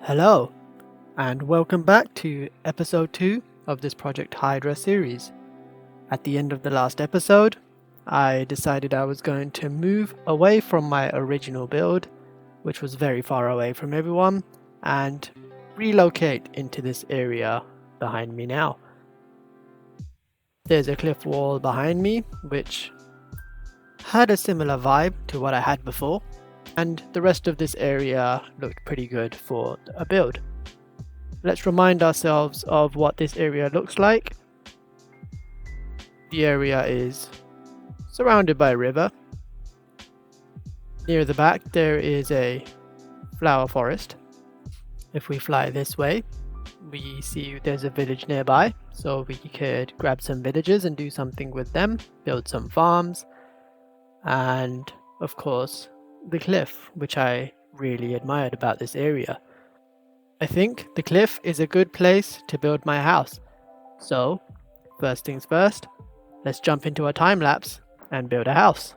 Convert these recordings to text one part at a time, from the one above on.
Hello, and welcome back to episode 2 of this Project Hydra series. At the end of the last episode, I decided I was going to move away from my original build, which was very far away from everyone, and relocate into this area behind me now. There's a cliff wall behind me, which had a similar vibe to what I had before, and the rest of this area looked pretty good for a build. Let's remind ourselves of what this area looks like. The area is surrounded by a river. Near the back there is a flower forest. If we fly this way, we see there's a village nearby, so we could grab some villagers and do something with them, build some farms, and of course the cliff, which I really admired about this area. I think the cliff is a good place to build my house. So, first things first, let's jump into a time lapse and build a house.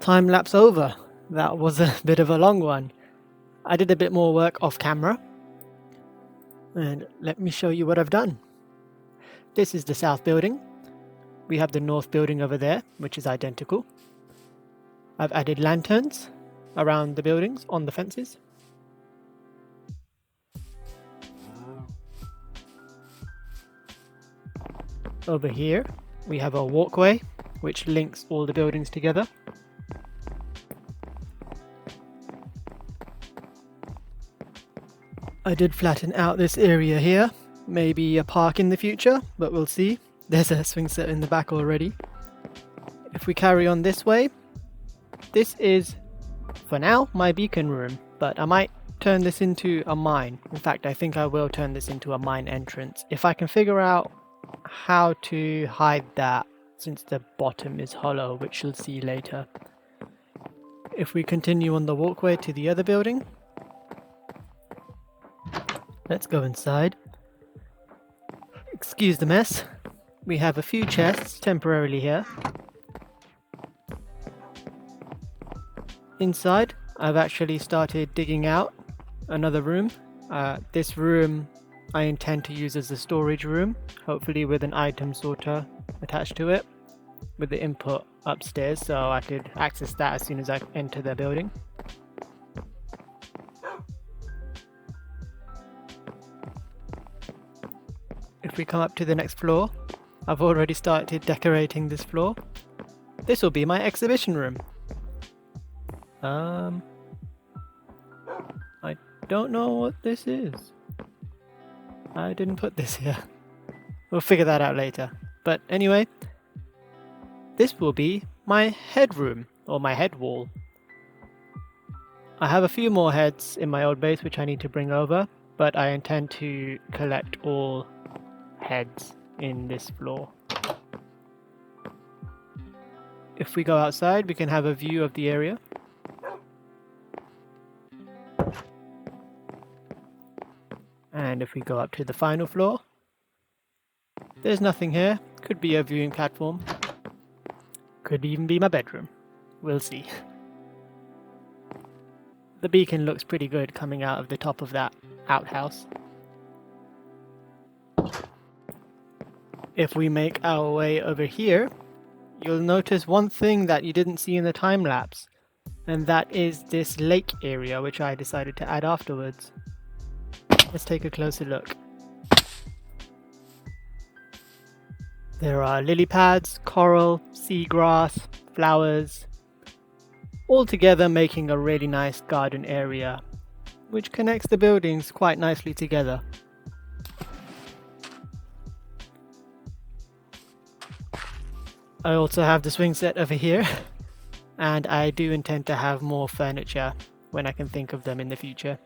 time lapse over. That was a bit of a long one. I did a bit more work off camera. And let me show you what I've done. This is the south building. We have the north building over there, which is identical. I've added lanterns around the buildings on the fences. Over here, we have a walkway which links all the buildings together. I did flatten out this area here, maybe a park in the future, but we'll see. There's a swing set in the back already. If we carry on this way, this is, for now, my beacon room, but I might turn this into a mine. In fact, I think I will turn this into a mine entrance, if I can figure out how to hide that, since the bottom is hollow, which you'll see later. If we continue on the walkway to the other building, let's go inside. Excuse the mess. We have a few chests temporarily here. Inside, I've actually started digging out another room. This room I intend to use as a storage room, hopefully with an item sorter attached to it, with the input upstairs, so I could access that as soon as I enter the building. If we come up to the next floor, I've already started decorating this floor. This will be my exhibition room. I don't know what this is. I didn't put this here. We'll figure that out later. But anyway, this will be my headroom, or my head wall. I have a few more heads in my old base which I need to bring over, but I intend to collect all heads in this floor. If we go outside, we can have a view of the area. And if we go up to the final floor, there's nothing here. Could be a viewing platform. Could even be my bedroom. We'll see. The beacon looks pretty good coming out of the top of that outhouse. If we make our way over here, you'll notice one thing that you didn't see in the time lapse, and that is this lake area which I decided to add afterwards. Let's take a closer look. There are lily pads, coral, seagrass, flowers, all together making a really nice garden area, which connects the buildings quite nicely together. I also have the swing set over here, and I do intend to have more furniture when I can think of them in the future.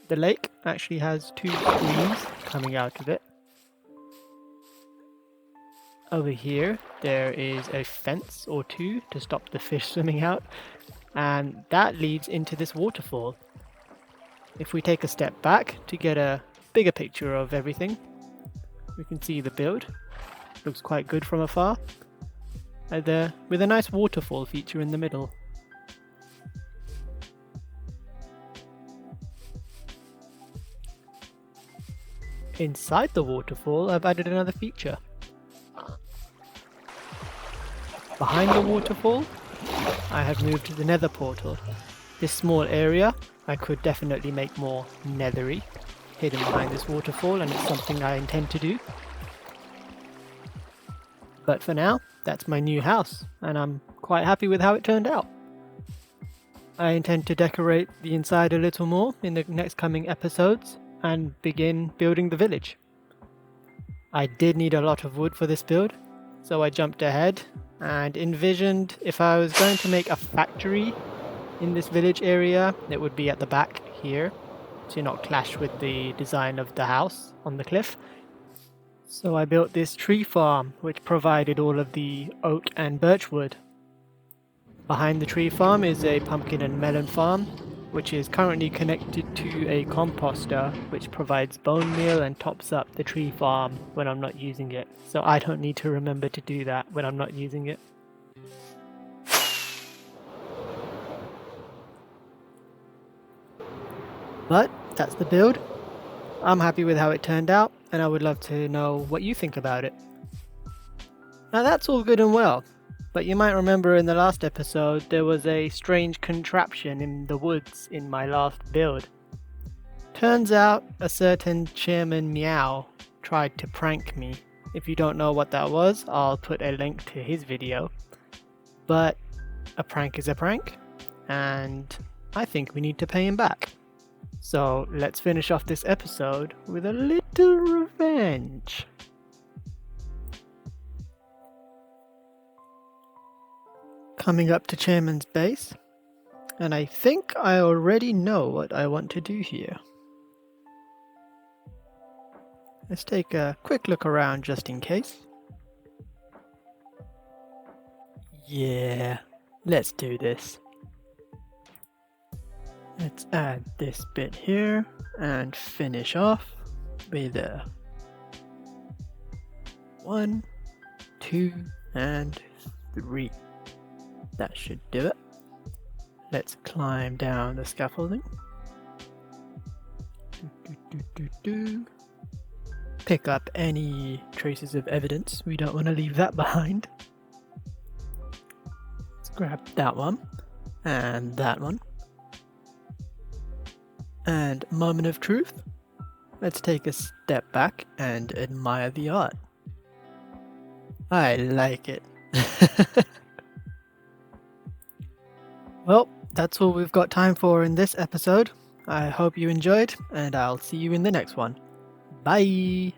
The lake actually has two streams coming out of it. Over here there is a fence or two to stop the fish swimming out, and that leads into this waterfall. If we take a step back to get a bigger picture of everything, we can see the build. Looks quite good from afar, with a nice waterfall feature in the middle. Inside the waterfall, I've added another feature. Behind the waterfall, I have moved to the nether portal. This small area, I could definitely make more nethery, hidden behind this waterfall, and it's something I intend to do. But for now, that's my new house, and I'm quite happy with how it turned out. I intend to decorate the inside a little more in the next coming episodes, and begin building the village. I did need a lot of wood for this build, so I jumped ahead and envisioned if I was going to make a factory in this village area, it would be at the back here to not clash with the design of the house on the cliff. So I built this tree farm which provided all of the oak and birch wood. Behind the tree farm is a pumpkin and melon farm, which is currently connected to a composter which provides bone meal and tops up the tree farm when I'm not using it. So I don't need to remember to do that when I'm not using it. But that's the build. I'm happy with how it turned out, and I would love to know what you think about it. Now that's all good and well, but you might remember in the last episode there was a strange contraption in the woods in my last build. Turns out a certain Chairman Meow tried to prank me. If you don't know what that was, I'll put a link to his video. But a prank is a prank, and I think we need to pay him back. So let's finish off this episode with a little revenge. Coming up to Chairman's base, and I think I already know what I want to do here. Let's take a quick look around just in case. Yeah, let's do this. Let's add this bit here and finish off with a 1, 2, and 3. That should do it. Let's climb down the scaffolding. Pick up any traces of evidence. We don't want to leave that behind. Let's grab that one and that one. And moment of truth. Let's take a step back and admire the art. I like it. Well, that's all we've got time for in this episode. I hope you enjoyed, and I'll see you in the next one. Bye!